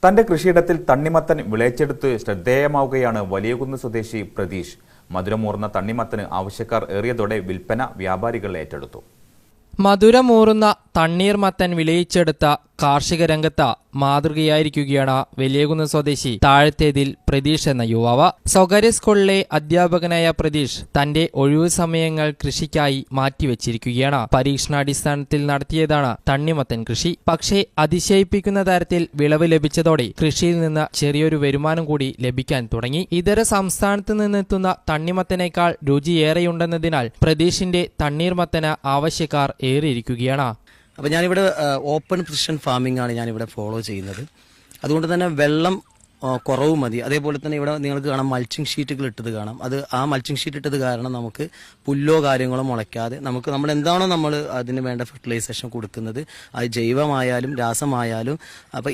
തന്റെ കൃഷിയിടത്തിൽ തണ്ണിമത്തൻ വിളയിച്ചെടുത്ത് ശ്രദ്ധേയമാവുകയാണ് വലിയകുന്ന് സ്വദേശി പ്രതീഷ്. മധുരമൂർന്ന തണ്ണിമത്തന് ആവശ്യക്കാർ ഏറിയതോടെ വിൽപ്പന വ്യാപാരികൾ ഏറ്റെടുത്തു. മധുരമൂറുന്ന തണ്ണീർമത്തൻ വിളയിച്ചെടുത്ത കാർഷിക രംഗത്ത് മാതൃകയായിരിക്കുകയാണ് വലിയകുന്ന് സ്വദേശി താഴത്തേതിൽ പ്രതീഷ് എന്ന യുവാവ്. സ്വകാര്യ സ്കൂളിലെ അധ്യാപകനായ പ്രതീഷ് തന്റെ ഒഴിവു സമയങ്ങൾ കൃഷിക്കായി മാറ്റിവെച്ചിരിക്കുകയാണ്. പരീക്ഷണാടിസ്ഥാനത്തിൽ നടത്തിയതാണ് തണ്ണിമത്തൻ കൃഷി. പക്ഷേ അതിശയിപ്പിക്കുന്ന തരത്തിൽ വിളവ് ലഭിച്ചതോടെ കൃഷിയിൽ നിന്ന് ചെറിയൊരു വരുമാനം കൂടി ലഭിക്കാൻ തുടങ്ങി. ഇതര സംസ്ഥാനത്ത് നിന്നെത്തുന്ന തണ്ണിമത്തനേക്കാൾ രുചിയേറെയുണ്ടെന്നതിനാൽ പ്രതീഷിന്റെ തണ്ണീർമത്തന് ആവശ്യക്കാർ ഏറിയിരിക്കുകയാണ്. അപ്പോൾ ഞാനിവിടെ ഓപ്പൺ പ്രിസിഷൻ ഫാമിംഗ് ആണ് ഞാനിവിടെ ഫോളോ ചെയ്യുന്നത്. അതുകൊണ്ട് തന്നെ വെള്ളം കുറവ് മതി. അതേപോലെ തന്നെ ഇവിടെ നിങ്ങൾക്ക് കാണാം മൾച്ചിങ് ഷീറ്റുകൾ ഇട്ടത് കാണാം. ആ മൾച്ചിങ് ഷീറ്റ് ഇട്ടത് കാരണം നമുക്ക് പുല്ലോ കാര്യങ്ങളോ മുളയ്ക്കാതെ നമ്മൾ എന്താണോ നമ്മൾ അതിന് വേണ്ട ഫെർട്ടിലൈസേഷൻ കൊടുക്കുന്നത്, അത് ജൈവമായാലും രാസമായാലും അപ്പോൾ